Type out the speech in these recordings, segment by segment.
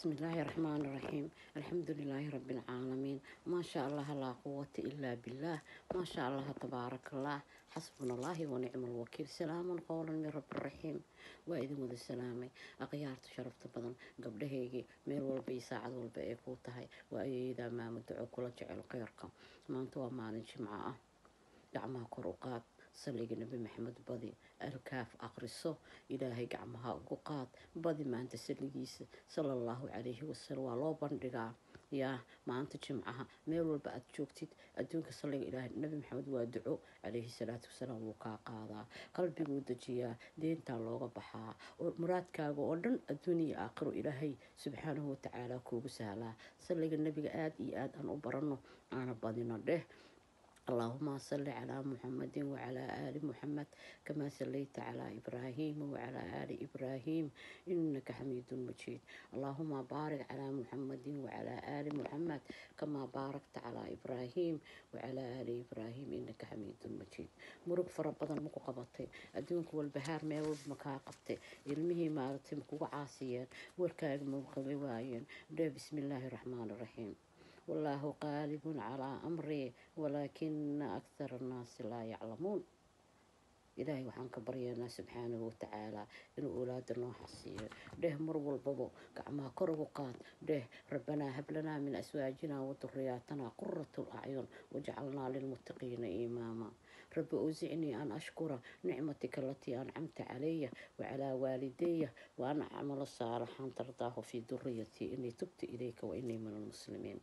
بسم الله الرحمن الرحيم. الحمد لله رب العالمين. ما شاء الله لا قوة إلا بالله. ما شاء الله تبارك الله. حسبنا الله ونعم الوكيل. سلام قولا من رب الرحيم. وإذن ذو السلامة أغيارت شرفت بدن قبل هيجي ميل والبي ساعد والبي كوتهاي وإذا ما مدعو كل جعل خيركم ما أنتوا ما نجمع gacmaha kor u qaad saliga nabi maxamed badi alkaaf aqriso ilaahay gacmaha ugu qaad badi maanta saligiisa sallallahu calayhi wasallam waa loo bandhigaa yaa maanta jimcaha meel walba aad joogtid adduunka saliga ilaahay nabi maxamed waa duco calayhi salaatu wasalaam wuu kaa qaadaa qalbiguu dejiyaa deentaa looga baxaa muraadkaaga oo dhan adduun iyo aakhiro ilaahay subxaanahu watacaala kuugu sahlaa saliga nabiga aad iyo aad aan u baranno aana badino dheh اللهم صل على محمد وعلى آل محمد كما صليت على إبراهيم وعلى آل إبراهيم إنك حميد مجيد. اللهم بارك على محمد وعلى آل محمد كما باركت على إبراهيم وعلى آل إبراهيم إنك حميد مجيد. مرق فربنا مكو قبطي أدونك والبهار ما يولد مكا قبطي علمه ما رتمكو عاصيا والكاغ مبقلواين. بسم الله الرحمن الرحيم. والله غالب على أمري ولكن أكثر الناس لا يعلمون. إلهي وحنك برينا سبحانه وتعالى إن أولادنا حصير ده مر والبابو كعما كرب قاد ده ربنا هب لنا من أزواجنا وذرياتنا قرة الأعين وجعلنا للمتقين إماما. رب أوزعني أن أشكر نعمتك التي أنعمت علي وعلى والدي وأن أعمل صالحا ترضاه في ذريتي إني تبت إليك وإني من المسلمين.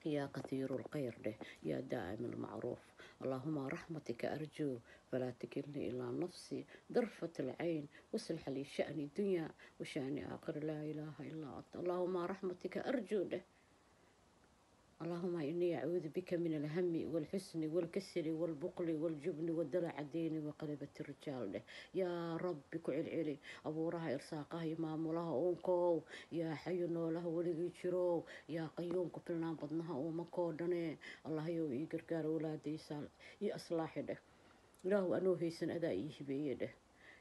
يا كثير الخير له يا دائم المعروف. اللهم رحمتك أرجو فلا تكلني إلى نفسي ضرفة العين وصلح لي شأني الدنيا وشأني آخر لا إله إلا أنت. اللهم رحمتك أرجو له. اللهم إني أعوذ بك من الهم والحزن والكسل والبخل والجبن والدلع الدين وقلبة الرجال له. يا رب كعل علي أبو راها إرساقه إمام الله أنكو يا حي له ولي جرو يا قيوم كفلنا بطنها ومكودني الله يو يقرقار ولادي سال يا أصلاح له. إله أنو هيسن أدائيه بيده.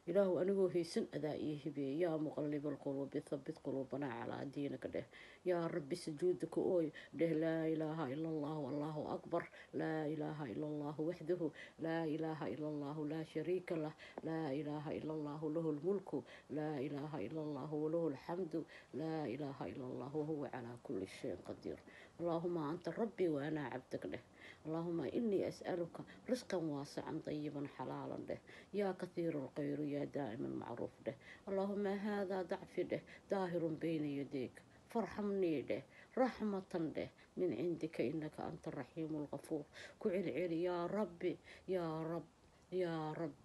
إله أنو هيسن أدائيه بي. يا مقلب القلوب ثبت قلوبنا على دينك ده. يا رب سجودك أوي ده لا إله إلا الله والله أكبر. لا إله إلا الله وحده لا إله إلا الله لا شريك له. لا إله إلا الله له الملك لا إله إلا الله وله الحمد لا إله إلا الله وهو على كل شيء قدير. اللهم أنت ربي وأنا عبدك له. اللهم إني أسألك رزقا واسعا طيبا حلالا له. يا كثير الخير يا دائم المعروف له. اللهم هذا ضعف له ظاهر بين يديك فارحمني له رحمة له من عندك إنك أنت الرحيم الغفور. كعل علي يا ربي يا رب يا رب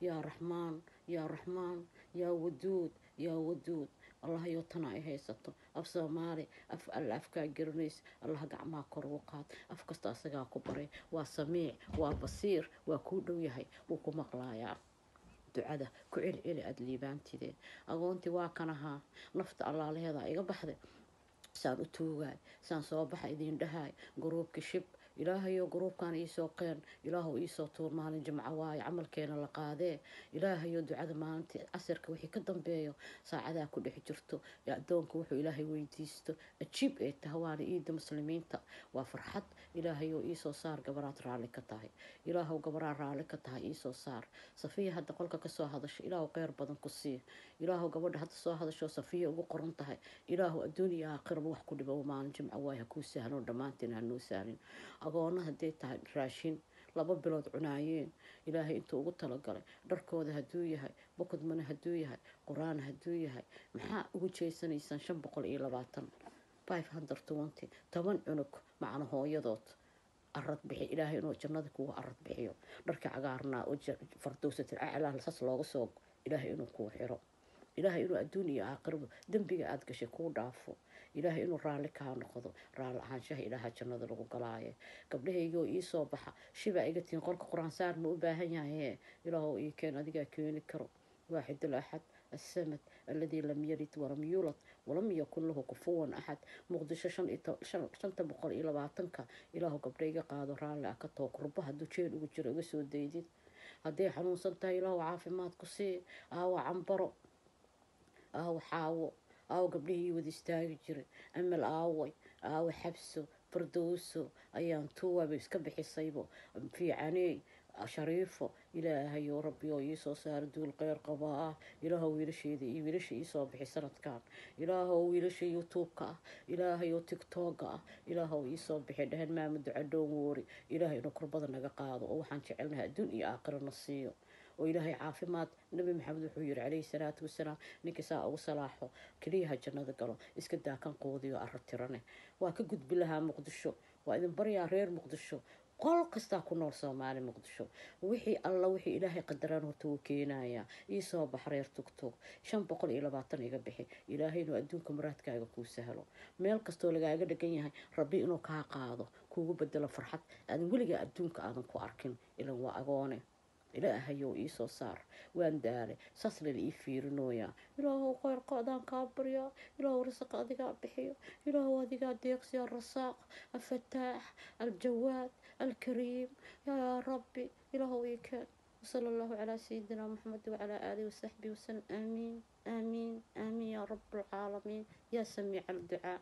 يا رحمن يا رحمن يا ودود يا ودود. الله يوتنا هيستو أف سومالي أف الأفكار جرنيس الله قعما كروقات أف كستاسقا كبري وسميع وبصير وكودو يهي وكو مقلايا ducada ku celceli aad liibaantide agoontii waa kanahaa nafta allaaleheeda iga baxday saan u tuugaay saan soo baxa idiin dhahaay gruubka shib ilaahayo gruubkan iisoo qeen ilaahu iisoo tuur maalin jimco waaye camalkeena la qaadee ilaahayo ducada maalintii casirka wixii ka dambeeyo saacadaa ku dhex jirto addoonka wuxuu ilaahay weydiisto ajiib ee tahay waana iida muslimiinta waa farxad ilaahayo iisoo saar gabaraad raalli ka tahay ilaahu gabaraad raalli ka tahay iisoo saar safiya hadda qolka kasoo hadasho ilaahu kheyr badan ku sii ilaahu gabadha hadda soo hadasho safiya ugu qoran tahay ilaahu adduun iyo aakhiraba wax ku dhibo maalin jimco waaye ha kuu sahlo dhammaantiin ha noo sahlin agoona hadday tahay raashin 2 bilood cunaayeen ilaahay intuu ugu talagalay dharkooda hadduu yahay bokadmana hadduu yahay quraan hadduu yahay maxaa ugu jeysanaysaan 520 520 10 cunug macna hooyadood arad bixi ilaahay inuu jannada kugu arad bixiyo dharka cagaarnaa oo fardowsatil aclaa sas looga soo ilaahay inuu kuu xiro ilaahay inuu adduun iyo aakhiraba dembiga aad gashay kuu dhaafo ilaahay inuu raalli kaa noqdo raalli ahaanshaha ilaaha jannada lagu galaaye gabdhahaygoo ii soo baxa shiba iga tiin qolka quraan saar ma u baahan yahay ilaahow ii keen adigaa keeni karo waaxid الأحد السمد الذي لم يلد ولم يولد ولم يكن له كفوا أحد مقدشة شنت بقول إلى بعتنك إله قبرية قادر رالي أكتو قربها دوشين وجر وسود ديدين هدي حنون سنتا إله عافي ما تقصي أو عنبرو أو حاو aawo gabdhihii wada istaagi jiray amal aaway aawo xabso fardowso ayaan tuwaba iska bixisaybo fiicaney shariifo ilaahayo rabbi oo ii soo saara duul qeyr qaba ah ilaahow wiilasheeda iyo wiilasha ii soo bixi sanadkan ilaahow wiilasha youtube-ka ah ilaahayo tiktok-ga ah ilaahow ii soo bixi dhehen maama duca dhoon woori ilaahay inuu kurbada naga qaado oo waxaan jecelnahay adduun iyo aakhiro na siiyo oo ilaahay caafimaad nabi maxamed wuxuu yiri calayhi salaatu wasalaam ninka saa ugu salaaxo keliyaha jannada galo iska daa kan qoodiyo arartirane waa ka gudbi lahaa muqdisho waa idin baryaa reer muqdisho qol kastaa ku nool soomaali muqdisho wixii alla wixii ilaahay qadaraan horta wuu keenayaa ii soo bax reer tugtug 520 iga bixi ilaahay inuu adduunka muraadkaaga kuu sahlo meel kastoo lagaaga dhagan yahay rabbi inuu kaa qaado kuugu bedelo farxad aadan weligaa adduunka aadan ku arkin ilan waa agoone ilaahayow ii soo saar waan daale saas lala ii fiirinooyaa ilaahow khayr qaadaan kaa baryaa ilaahow rasaqa adigaa bixiyo ilaahow adigaa deeqsiya rasaaq alfataax aljawaad الكريم يا ربي إلهو يكن وصلى الله على سيدنا محمد وعلى آله وصحبه وسلم آمين آمين آمين يا رب العالمين يا سميع الدعاء.